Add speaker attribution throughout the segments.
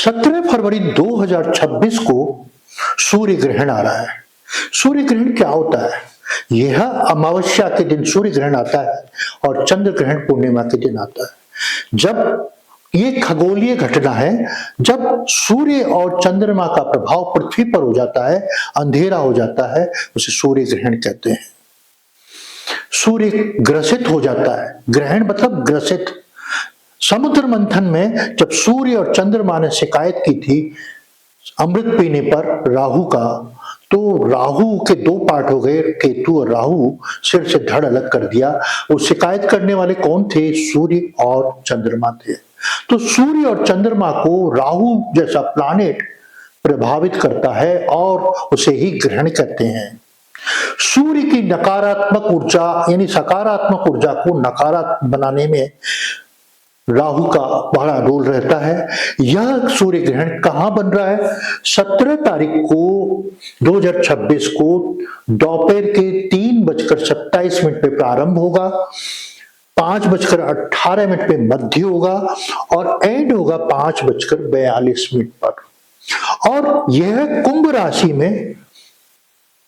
Speaker 1: 17 फरवरी 2026 को सूर्य ग्रहण आ रहा है। सूर्य ग्रहण क्या होता है? यह अमावस्या के दिन सूर्य ग्रहण आता है और चंद्र ग्रहण पूर्णिमा के दिन आता है। जब ये खगोलीय घटना है, जब सूर्य और चंद्रमा का प्रभाव पृथ्वी पर हो जाता है, अंधेरा हो जाता है, उसे सूर्य ग्रहण कहते हैं। सूर्य ग्रसित हो जाता है, ग्रहण मतलब ग्रसित। समुद्र मंथन में जब सूर्य और चंद्रमा ने शिकायत की थी अमृत पीने पर राहु का, तो राहु के दो पार्ट हो गए, केतु और राहु, सिर से धड़ अलग कर दिया। वो शिकायत करने वाले कौन थे? सूर्य और चंद्रमा थे। तो सूर्य और चंद्रमा को राहु जैसा प्लैनेट प्रभावित करता है और उसे ही ग्रहण कहते हैं। सूर्य की नकारात्मक ऊर्जा यानी सकारात्मक ऊर्जा को नकारात्मक बनाने में राहु का बड़ा रोल रहता है। यह सूर्य ग्रहण कहां बन रहा है? 17 तारीख को 2026 को दोपहर के 3:27 पे प्रारंभ होगा, 5:18 पे मध्य होगा और एंड होगा 5:42 पर। और यह कुंभ राशि में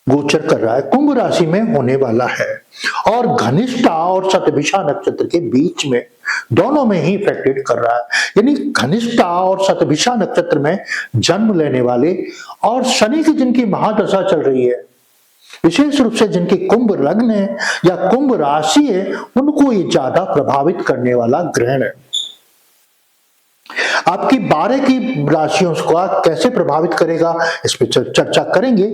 Speaker 1: गोचर कर रहा है, कुंभ राशि में होने वाला है और घनिष्ठा और शतभिषा नक्षत्र के बीच में, दोनों में ही इफेक्टेड कर रहा है। यानी घनिष्ठा और शतभिषा नक्षत्र में जन्म लेने वाले और शनि की जिनकी महादशा चल रही है, विशेष रूप से जिनकी कुंभ लग्न है या कुंभ राशि है, उनको ये ज्यादा प्रभावित करने वाला ग्रहण है। आपकी 12 की राशियों को कैसे प्रभावित करेगा, इस पर चर्चा करेंगे।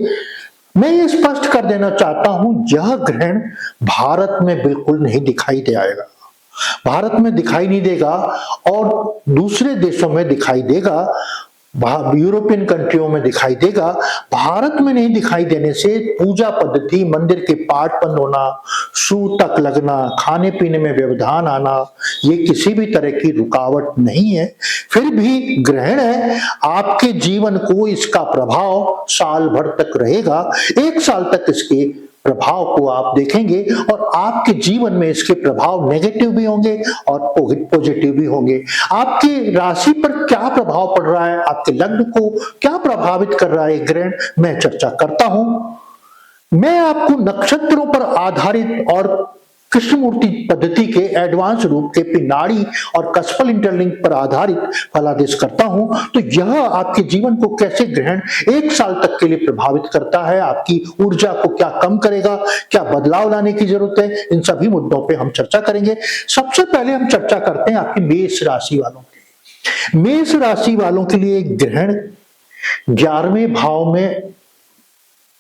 Speaker 1: मैं ये स्पष्ट कर देना चाहता हूं, यह ग्रहण भारत में बिल्कुल नहीं दिखाई दे आएगा, भारत में दिखाई नहीं देगा और दूसरे देशों में दिखाई देगा, यूरोपियन कंट्रियों में दिखाई देगा। भारत में नहीं दिखाई देने से पूजा पद्धति, मंदिर के पाठ बंद होना, सूतक लगना, खाने पीने में व्यवधान आना, ये किसी भी तरह की रुकावट नहीं है। फिर भी ग्रहण है, आपके जीवन को इसका प्रभाव साल भर तक रहेगा। 1 साल तक इसके प्रभाव को आप देखेंगे और आपके जीवन में इसके प्रभाव नेगेटिव भी होंगे और पॉजिटिव भी होंगे। आपकी राशि पर क्या प्रभाव पड़ रहा है, आपके लग्न को क्या प्रभावित कर रहा है ग्रहण, मैं चर्चा करता हूं। मैं आपको नक्षत्रों पर आधारित और कृष्णमूर्ति पद्धति के एडवांस रूप के पिनाड़ी और कस्पल इंटरलिंक पर आधारित फलादेश करता हूं। तो यह आपके जीवन को कैसे ग्रहण 1 साल तक के लिए प्रभावित करता है, आपकी ऊर्जा को क्या कम करेगा, क्या बदलाव लाने की जरूरत है, इन सभी मुद्दों पे हम चर्चा करेंगे। सबसे पहले हम चर्चा करते हैं आपकी मेष राशि वालों की। मेष राशि वालों के लिए ग्रहण 11वें भाव में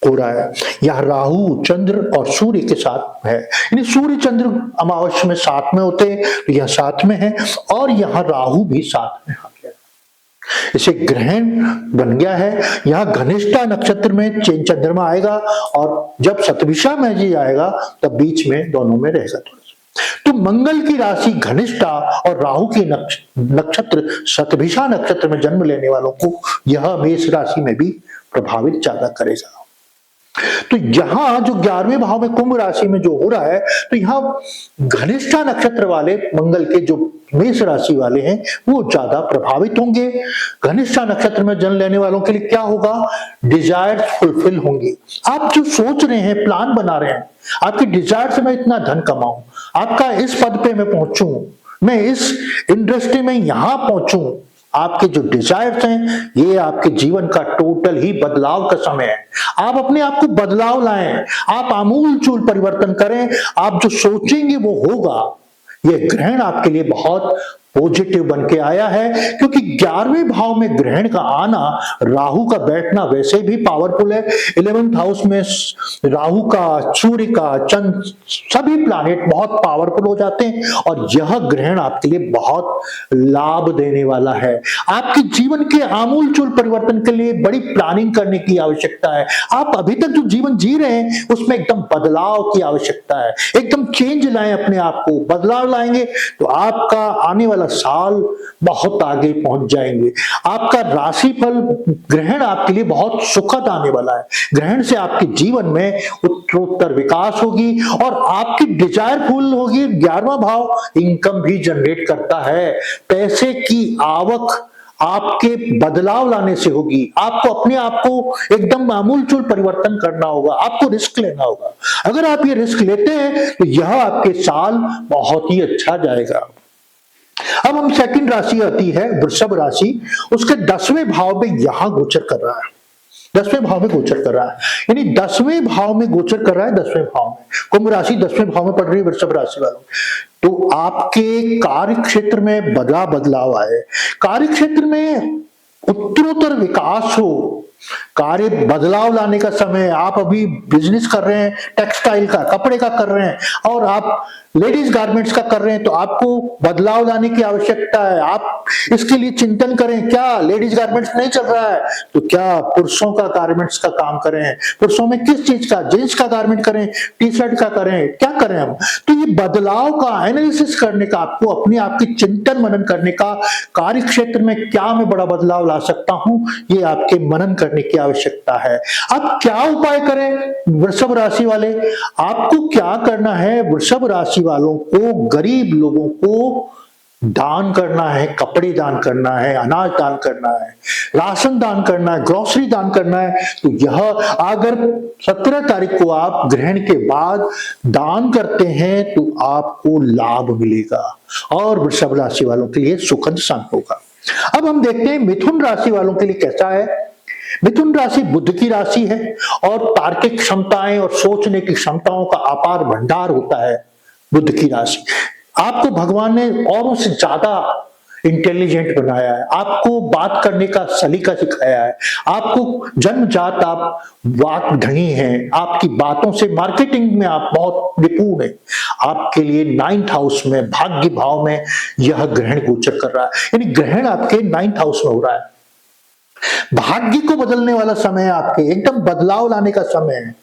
Speaker 1: हो रहा है। यह राहु, चंद्र और सूर्य के साथ है, यानी सूर्य चंद्र अमावस्या में साथ में होते हैं, तो यह साथ में है और यहां राहु भी साथ में आ गया, इसे ग्रहण बन गया है। यहां घनिष्ठा नक्षत्र में चंद्रमा आएगा और जब शतभिषा में जी आएगा तब बीच में दोनों में रहेगा। तो मंगल की राशि घनिष्ठा और राहु की नक्षत्र शतभिषा नक्षत्र में जन्म लेने वालों को यह मेष राशि में भी प्रभावित ज्यादा करेगा। तो यहां जो 11वें भाव में कुंभ राशि में जो हो रहा है, तो यहां घनिष्ठा नक्षत्र वाले मंगल के जो मेष राशि वाले हैं वो ज्यादा प्रभावित होंगे। घनिष्ठा नक्षत्र में जन्म लेने वालों के लिए क्या होगा? डिजायर्स फुलफिल होंगी। आप जो सोच रहे हैं, प्लान बना रहे हैं, आपकी डिजायर से मैं इतना धन कमाऊं, आपका इस पद पे मैं पहुंचूं, मैं इस इंडस्ट्री में यहां पहुंचूं, आपके जो डिजायर्स हैं, ये आपके जीवन का टोटल ही बदलाव का समय है। आप अपने आप को बदलाव लाएं, आप आमूल चूल परिवर्तन करें, आप जो सोचेंगे वो होगा। ये ग्रहण आपके लिए बहुत पॉजिटिव बन के आया है, क्योंकि 11वें भाव में ग्रहण का आना, राहु का बैठना वैसे भी पावरफुल है। 11th हाउस में राहु का, सूर्य का, चंद्र, सभी प्लैनेट बहुत पावरफुल हो जाते हैं और यह ग्रहण आपके लिए बहुत लाभ देने वाला है। आपके जीवन के आमूल चूल परिवर्तन के लिए बड़ी प्लानिंग करने की आवश्यकता है। आप अभी तक जो जीवन जी रहे हैं उसमें एकदम बदलाव की आवश्यकता है, एकदम चेंज लाएं अपने आप को। बदलाव लाएंगे तो आपका आने वाला साल बहुत आगे पहुंच जाएंगे। आपका राशिफल ग्रहण आपके लिए बहुत सुखद आने वाला है। ग्रहण से आपके जीवन में उत्तरोत्तर विकास होगी और आपकी डिजायर फुल होगी। 11वां भाव इनकम भी जनरेट करता है, पैसे की आवक आपके बदलाव लाने से होगी। आपको अपने आप को एकदम आमूलचूल परिवर्तन करना होगा, आपको रिस्क लेना होगा। अगर आप ये रिस्क लेते हैं तो यह आपके साल बहुत ही अच्छा जाएगा। अब हम सेकंड राशि आती है वृषभ राशि, उसके 10वें भाव में यहां गोचर कर रहा है, 10वें भाव में गोचर कर रहा है, यानी 10वें भाव में गोचर कर रहा है। 10वें भाव में कुंभ राशि 10वें भाव में पड़ रही है वृषभ राशि वालों, तो आपके कार्य क्षेत्र में बदलाव आए, कार्य क्षेत्र में उत्तरोत्तर विकास हो, कार्य बदलाव लाने का समय। आप अभी बिजनेस कर रहे हैं, टेक्सटाइल का, कपड़े का कर रहे हैं और आप लेडीज गारमेंट्स का कर रहे हैं, तो आपको बदलाव लाने की आवश्यकता है। आप इसके लिए चिंतन करें, क्या लेडीज गारमेंट्स नहीं चल रहा है तो क्या पुरुषों का गारमेंट्स का काम करें, पुरुषों में किस चीज का, जींस का गारमेंट करें, टी शर्ट का करें, क्या करें हम। तो ये बदलाव का एनालिसिस करने का, आपको अपने आप की चिंतन मनन करने का, कार्य क्षेत्र में क्या मैं बड़ा बदलाव ला सकता हूं, ये आपके मनन करने की आवश्यकता है। अब क्या उपाय करें वृषभ राशि वाले, आपको क्या करना है, वृषभ राशि वालों को, गरीब लोगों को दान करना है, कपड़े दान करना है, अनाज दान करना है, राशन दान करना है, ग्रोसरी दान करना है। तो यह अगर 17 तारीख को आप ग्रहण के बाद दान करते हैं तो आपको लाभ मिलेगा और वृषभ राशि वालों के लिए सुखद क्षण होगा। अब हम देखते हैं मिथुन राशि वालों के लिए कैसा है। मिथुन राशि बुध की राशि है और तार्किक क्षमताएं और सोचने की क्षमताओं का अपार भंडार होता है बुध की राशि। आपको भगवान ने औरों से ज्यादा इंटेलिजेंट बनाया है, आपको बात करने का सलीका सिखाया है, आपको जन्मजात आप वाक धनी हैं, आपकी बातों से मार्केटिंग में आप बहुत निपुण हैं। आपके लिए 9th हाउस में, भाग्य भाव में यह ग्रहण गोचर कर रहा है, यानी ग्रहण आपके 9th हाउस में हो रहा है। भाग्य को बदलने वाला समय है, आपके एकदम बदलाव लाने का समय है।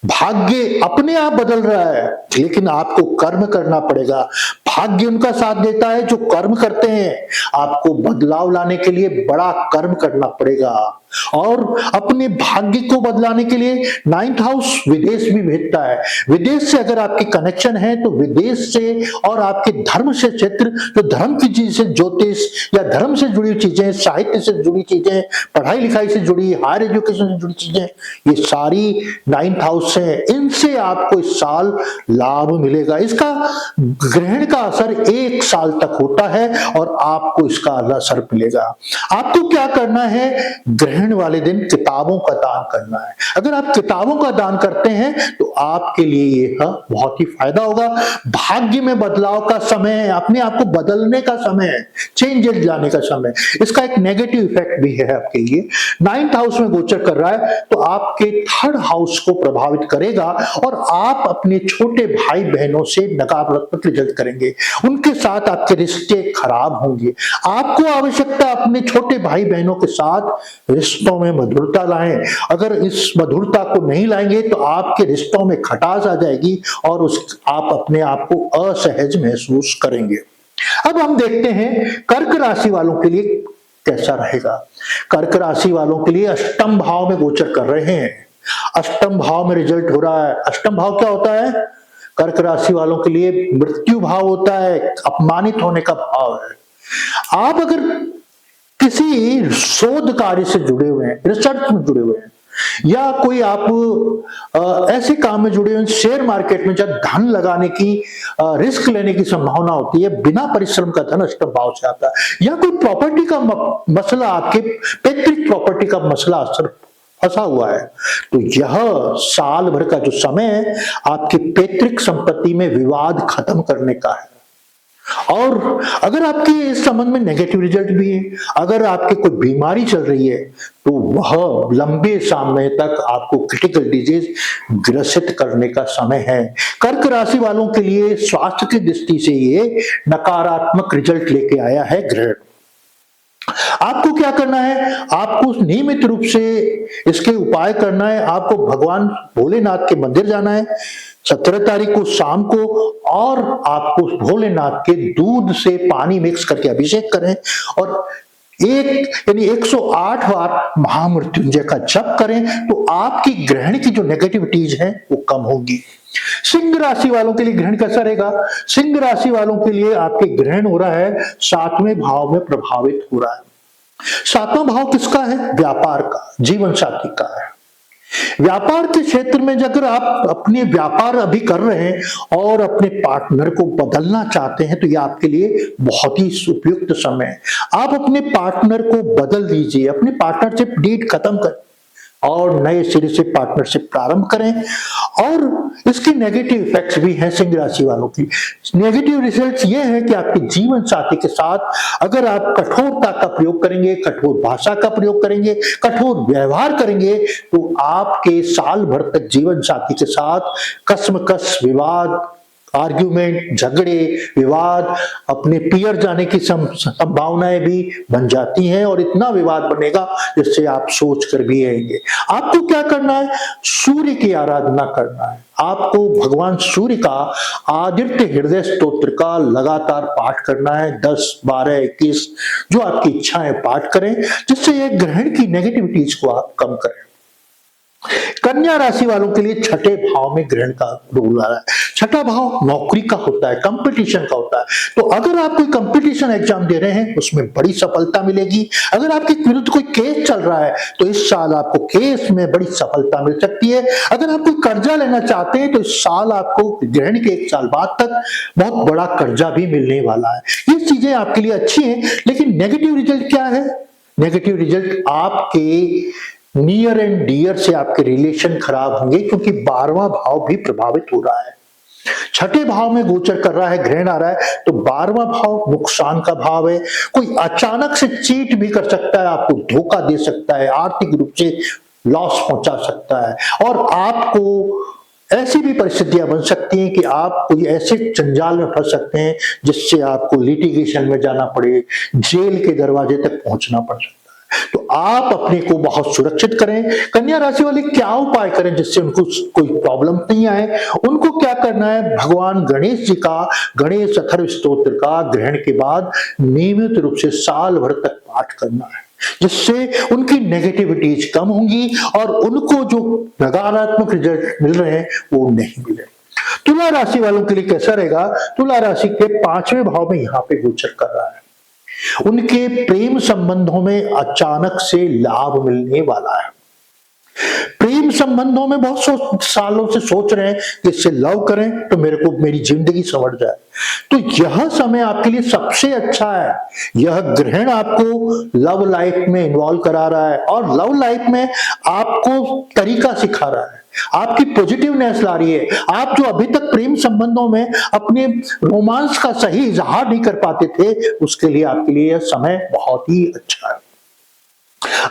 Speaker 1: भाग्य अपने आप बदल रहा है, लेकिन आपको कर्म करना पड़ेगा। भाग्य उनका साथ देता है जो कर्म करते हैं, आपको बदलाव लाने के लिए बड़ा कर्म करना पड़ेगा। और अपने भाग्य को बदलाने के लिए 9th हाउस विदेश भी भेजता है। विदेश से अगर आपकी कनेक्शन है तो विदेश से और आपके धर्म से क्षेत्र, जो धर्म की चीज से, ज्योतिष या धर्म से जुड़ी चीजें, साहित्य से जुड़ी चीजें, पढ़ाई लिखाई से जुड़ी, हायर एजुकेशन से जुड़ी चीजें, ये सारी 9th हाउस से, इनसे आपको इस साल लाभ मिलेगा। इसका ग्रहण का असर 1 साल तक होता है और आपको इसका असर मिलेगा। आपको क्या करना है, ग्रहण वाले दिन किताबों का दान करना है। अगर आप किताबों का दान करते हैं तो आपके लिए यह बहुत ही फायदा होगा। भाग्य में बदलाव का समय है, अपने आप को बदलने का समय है, चेंजेस लाने का समय। इसका एक नेगेटिव इफेक्ट भी है आपके लिए। 9th हाउस में गोचर कर रहा है तो आपके 3rd हाउस को प्रभावित करेगा और आप अपने छोटे भाई बहनों से नकारात्मक रिजल्ट करेंगे, उनके साथ आपके रिश्ते खराब होंगे। आपको आवश्यकता अपने छोटे भाई बहनों के साथ रिश्तों में मधुरता लाएं। अगर इस मधुरता को नहीं लाएंगे तो आपके रिश्तों में खटास आ जाएगी और आप अपने आप को असहज महसूस करेंगे। अब हम देखते हैं कर्क राशि वालों के लिए कैसा रहेगा। कर्क राशि वालों के लिए 8म भाव में गोचर कर रहे हैं, 8म भाव में रिजल्ट हो रहा है। 8म भाव क्या होता है, कर्क राशि वालों के लिए मृत्यु भाव होता है, अपमानित होने का भाव है। आप अगर किसी शोध कार्य से जुड़े हुए हैं, रिसर्च में जुड़े हुए हैं, या कोई आप ऐसे काम में जुड़े हुए हैं, शेयर मार्केट में जब धन लगाने की, रिस्क लेने की संभावना होती है, बिना परिश्रम का धन 8म भाव से आता है, या कोई प्रॉपर्टी का मसला, आपके पैतृक प्रॉपर्टी का मसला असर फंसा हुआ है, तो यह साल भर का जो समय है आपकी पैतृक संपत्ति में विवाद खत्म करने का है। और अगर आपके इस संबंध में नेगेटिव रिजल्ट भी है, अगर आपके कोई बीमारी चल रही है तो वह लंबे समय तक आपको क्रिटिकल डिजीज ग्रसित करने का समय है। कर्क राशि वालों के लिए स्वास्थ्य की दृष्टि से ये नकारात्मक रिजल्ट लेके आया है ग्रहण। आपको क्या करना है, आपको नियमित रूप से इसके उपाय करना है। आपको भगवान भोलेनाथ के मंदिर जाना है 17 तारीख को शाम को, और आपको भोलेनाथ के दूध से पानी मिक्स करके अभिषेक करें और यानी 108 बार महामृत्युंजय का जप करें, तो आपकी ग्रहण की जो नेगेटिविटीज है वो कम होगी। सिंह राशि वालों के लिए ग्रहण कैसा रहेगा। सिंह राशि वालों के लिए आपके ग्रहण हो रहा है 7वें भाव में प्रभावित हो रहा है। सातवां भाव किसका है? व्यापार का, जीवन साथी का है। व्यापार के क्षेत्र में अगर आप अपने व्यापार अभी कर रहे हैं और अपने पार्टनर को बदलना चाहते हैं तो यह आपके लिए बहुत ही उपयुक्त समय है। आप अपने पार्टनर को बदल दीजिए, अपनी पार्टनरशिप डीड खत्म कर और नए सिरे से पार्टनरशिप प्रारंभ करें। और इसके नेगेटिव इफेक्ट्स भी हैं सिंह राशि वालों की। नेगेटिव रिजल्ट्स ये है कि आपके जीवन साथी के साथ अगर आप कठोरता का प्रयोग करेंगे, कठोर भाषा का प्रयोग करेंगे, कठोर व्यवहार करेंगे तो आपके साल भर तक जीवन साथी के साथ कश्मकश, विवाद, आर्ग्यूमेंट, झगड़े, विवाद, अपने पियर जाने की संभावनाएं भी बन जाती हैं और इतना विवाद बनेगा जिससे आप सोच कर भी रहेंगे। आपको क्या करना है? सूर्य की आराधना करना है। आपको भगवान सूर्य का आदित्य हृदय स्तोत्र का लगातार पाठ करना है, 10, 12, 21 जो आपकी इच्छा है पाठ करें, जिससे ये ग्रहण की नेगेटिविटीज को आप कम करें। कन्या राशि वालों के लिए छठे भाव में ग्रहण का रोल आ रहा है। छठा भाव नौकरी का होता है, कंपटीशन का होता है। तो अगर आप कोई कंपटीशन एग्जाम दे रहे हैं उसमें बड़ी सफलता मिलेगी। अगर आपके विरुद्ध कोई केस चल रहा है तो इस साल आपको केस में बड़ी सफलता मिल सकती है। अगर आप कोई कर्जा लेना चाहते हैं तो इस साल आपको ग्रहण के 1 साल बाद तक बहुत बड़ा कर्जा भी मिलने वाला है। ये चीजें आपके लिए अच्छी हैं, लेकिन नेगेटिव रिजल्ट क्या है? नेगेटिव रिजल्ट आपके नियर एंड डियर से आपके रिलेशन खराब होंगे, क्योंकि 12वां भाव भी प्रभावित हो रहा है। छठे भाव में गोचर कर रहा है, ग्रहण आ रहा है, तो 12वां भाव नुकसान का भाव है। कोई अचानक से चीट भी कर सकता है, आपको धोखा दे सकता है, आर्थिक रूप से लॉस पहुंचा सकता है और आपको ऐसी भी परिस्थितियां बन सकती हैं कि आप कोई ऐसे जंजाल में फंस सकते हैं जिससे आपको लिटिगेशन में जाना पड़े, जेल के दरवाजे तक पहुंचना पड़ सकता है। तो आप अपने को बहुत सुरक्षित करें। कन्या राशि वाले क्या उपाय करें जिससे उनको कोई प्रॉब्लम नहीं आए? उनको क्या करना है? भगवान गणेश जी का गणेश अथर्व स्तोत्र का ग्रहण के बाद नियमित रूप से साल भर तक पाठ करना है, जिससे उनकी नेगेटिविटीज कम होंगी और उनको जो नकारात्मक रिजल्ट मिल रहे हैं वो नहीं मिले। तुला राशि वालों के लिए कैसा रहेगा? तुला राशि के 5वें भाव में यहां पे गोचर कर रहा है। उनके प्रेम संबंधों में अचानक से लाभ मिलने वाला है। प्रेम संबंधों में बहुत सालों से सोच रहे हैं कि इससे लव करें तो मेरे को मेरी जिंदगी संवर जाए, तो यह समय आपके लिए सबसे अच्छा है। यह ग्रहण आपको लव लाइफ में इन्वॉल्व करा रहा है और लव लाइफ में आपको तरीका सिखा रहा है, आपकी पॉजिटिवनेस ला रही है। आप जो अभी तक प्रेम संबंधों में अपने रोमांस का सही इजहार नहीं कर पाते थे, उसके लिए आपके लिए यह समय बहुत ही अच्छा है।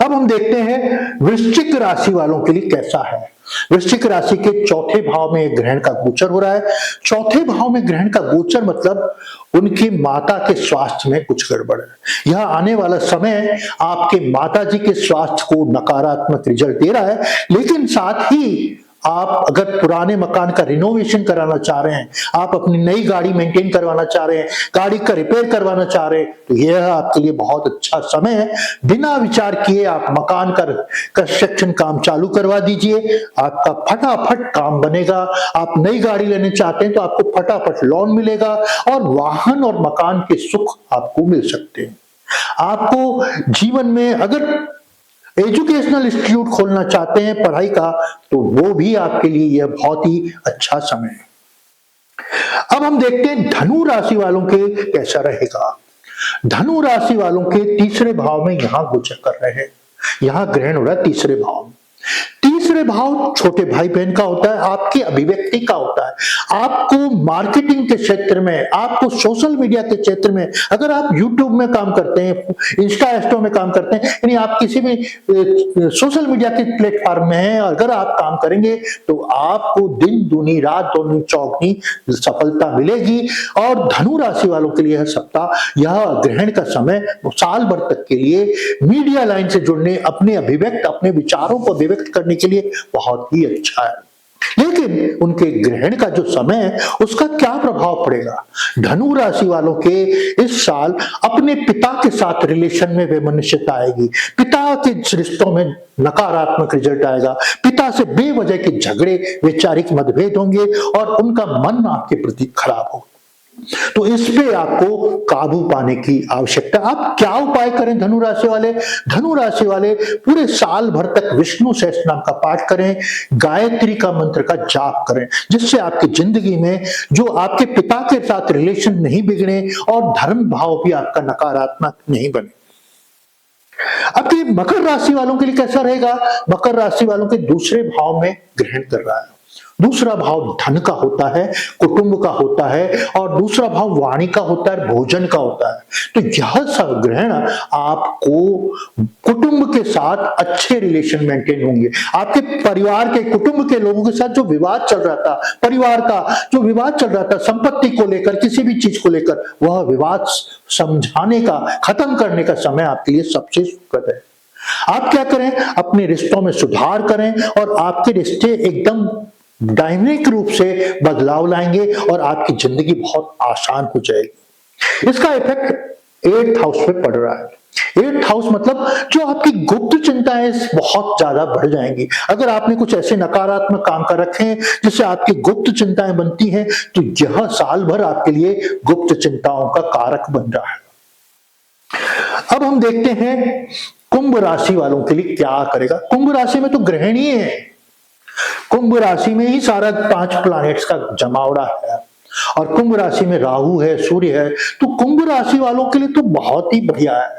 Speaker 1: अब हम देखते हैं वृश्चिक राशि वालों के लिए कैसा है। वृश्चिक राशि के 4थे भाव में ग्रहण का गोचर हो रहा है। 4थे भाव में ग्रहण का गोचर मतलब उनकी माता के स्वास्थ्य में कुछ गड़बड़ है। यह आने वाला समय आपके माता जी के स्वास्थ्य को नकारात्मक रिजल्ट दे रहा है, लेकिन साथ ही आप अगर पुराने मकान का रिनोवेशन कराना चाह रहे हैं, आप अपनी नई गाड़ी मेंटेन करवाना चाह रहे हैं, गाड़ी का रिपेयर करवाना चाह रहे हैं, तो यह आपके लिए बहुत अच्छा समय है। बिना विचार किए आप मकान का कंस्ट्रक्शन काम चालू करवा दीजिए, आपका फटाफट काम बनेगा। आप नई गाड़ी लेने चाहते हैं तो आपको फटाफट लोन मिलेगा और वाहन और मकान के सुख आपको मिल सकते हैं। आपको जीवन में अगर एजुकेशनल इंस्टीट्यूट खोलना चाहते हैं पढ़ाई का, तो वो भी आपके लिए यह बहुत ही अच्छा समय है। अब हम देखते हैं धनु राशि वालों के कैसा रहेगा। धनु राशि वालों के 3रे भाव में यहां गोचर कर रहे हैं। यहां ग्रहण हो रहा है 3रे भाव में। 3रे भाव छोटे भाई बहन का होता है, आपकी अभिव्यक्ति का होता है। आपको मार्केटिंग के क्षेत्र में, आपको सोशल मीडिया के क्षेत्र में, अगर आप यूट्यूब में काम करते हैं, इंस्टा में काम करते हैं, यानी आप किसी भी सोशल मीडिया के प्लेटफॉर्म में हैं, अगर आप काम करेंगे तो आपको दिन दूनी रात दूनी चौगनी सफलता मिलेगी। और धनु राशि वालों के लिए यह सप्ताह, यह ग्रहण का समय साल भर तक के लिए मीडिया लाइन से जुड़ने, अपने अभिव्यक्त, अपने विचारों को अभिव्यक्त करने के लिए बहुत ही अच्छा है। लेकिन उनके ग्रहण का जो समय है उसका क्या प्रभाव पड़ेगा? धनु राशि वालों के इस साल अपने पिता के साथ रिलेशन में वैमनस्यता आएगी, पिता के रिश्तों में नकारात्मक रिजल्ट आएगा, पिता से बेवजह के झगड़े, वैचारिक मतभेद होंगे और उनका मन आपके प्रति खराब होगा। तो इस पे आपको काबू पाने की आवश्यकता। आप क्या उपाय करें धनु राशि वाले? धनु राशि वाले पूरे साल भर तक विष्णु सहस्त्रनाम का पाठ करें, गायत्री का मंत्र का जाप करें, जिससे आपकी जिंदगी में जो आपके पिता के साथ रिलेशन नहीं बिगड़े और धर्म भाव भी आपका नकारात्मक नहीं बने। अब ये मकर राशि वालों के लिए कैसा रहेगा? मकर राशि वालों के दूसरे भाव में ग्रहण कर रहा है। दूसरा भाव धन का होता है, कुटुंब का होता है, और दूसरा भाव वाणी का होता है, भोजन का होता है। तो यह सब ग्रहण आपको कुटुंब के साथ अच्छे रिलेशन मेंटेन होंगे। आपके परिवार के, कुटुंब के लोगों के साथ जो विवाद चल रहा था, परिवार का जो विवाद चल रहा था संपत्ति को लेकर, किसी भी चीज को लेकर, वह विवाद समझाने का, खत्म करने का समय आपके लिए सबसे सुखद है। आप क्या करें? अपने रिश्तों में सुधार करें और आपके रिश्ते एकदम डायनेमिक रूप से बदलाव लाएंगे और आपकी जिंदगी बहुत आसान हो जाएगी। इसका इफेक्ट 8th हाउस में पड़ रहा है। 8th हाउस मतलब जो आपकी गुप्त चिंताएं बहुत ज्यादा बढ़ जाएंगी। अगर आपने कुछ ऐसे नकारात्मक काम कर रखे हैं जिससे आपकी गुप्त चिंताएं बनती हैं, तो यह साल भर आपके लिए गुप्त चिंताओं का कारक बन रहा है। अब हम देखते हैं कुंभ राशि वालों के लिए क्या करेगा। कुंभ राशि में तो ग्रहण ही है, कुंभ राशि में ही सारा 5 प्लैनेट्स का जमावड़ा है, और कुंभ राशि में राहु है, सूर्य है। तो कुंभ राशि वालों के लिए तो बहुत ही बढ़िया है।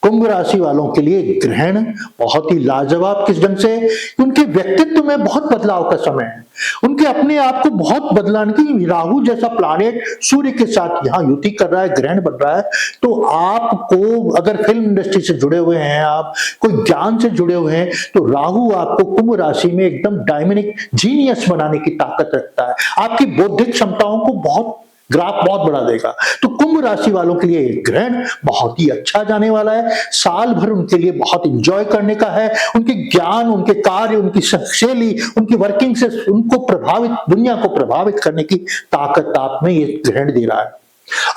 Speaker 1: कुंभ राशि वालों के लिए ग्रहण बहुत ही लाजवाब, किस ढंग से? उनके व्यक्तित्व में बहुत बदलाव का समय है, उनके अपने आप को बहुत बदलाने की। राहु जैसा प्लैनेट सूर्य के साथ यहाँ युति कर रहा है, ग्रहण बन रहा है। तो आपको अगर फिल्म इंडस्ट्री से जुड़े हुए हैं, आप कोई ज्ञान से जुड़े हुए हैं, तो राहु आपको कुंभ राशि में एकदम डायनामिक जीनियस बनाने की ताकत रखता है। आपकी बौद्धिक क्षमताओं को बहुत ग्राफ बहुत बढ़ा देगा। तो कुंभ राशि वालों के लिए ग्रहण बहुत ही अच्छा जाने वाला है। साल भर उनके लिए बहुत एंजॉय करने का है। उनके ज्ञान, उनके कार्य, उनकी शैली, उनकी वर्किंग से उनको प्रभावित, दुनिया को प्रभावित करने की ताकत आप में ये ग्रहण दे रहा है।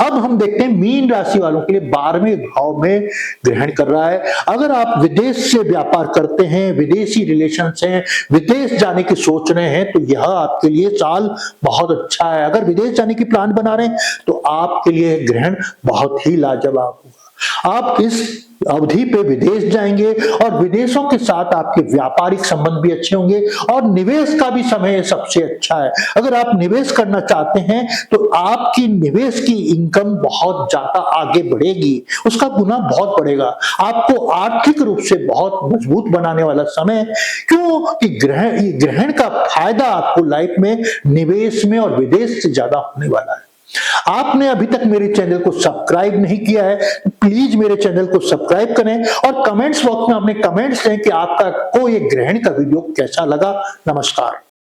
Speaker 1: अब हम देखते हैं मीन राशि वालों के लिए 12वें भाव में ग्रहण कर रहा है। अगर आप विदेश से व्यापार करते हैं, विदेशी रिलेशन हैं, विदेश जाने की सोच रहे हैं, तो यह आपके लिए साल बहुत अच्छा है। अगर विदेश जाने की प्लान बना रहे हैं तो आपके लिए ग्रहण बहुत ही लाजवाब होगा। आप इस अवधि पे विदेश जाएंगे और विदेशों के साथ आपके व्यापारिक संबंध भी अच्छे होंगे, और निवेश का भी समय सबसे अच्छा है। अगर आप निवेश करना चाहते हैं तो आपकी निवेश की इनकम बहुत ज्यादा आगे बढ़ेगी, उसका गुना बहुत बढ़ेगा। आपको आर्थिक रूप से बहुत मजबूत बनाने वाला समय, क्योंकि ग्रहण का फायदा आपको लाइफ में निवेश में और विदेश से ज्यादा होने वाला है। आपने अभी तक मेरे चैनल को सब्सक्राइब नहीं किया है तो प्लीज मेरे चैनल को सब्सक्राइब करें, और कमेंट्स बॉक्स में अपने कमेंट्स दें कि आपका को ये ग्रहण का वीडियो कैसा लगा। नमस्कार।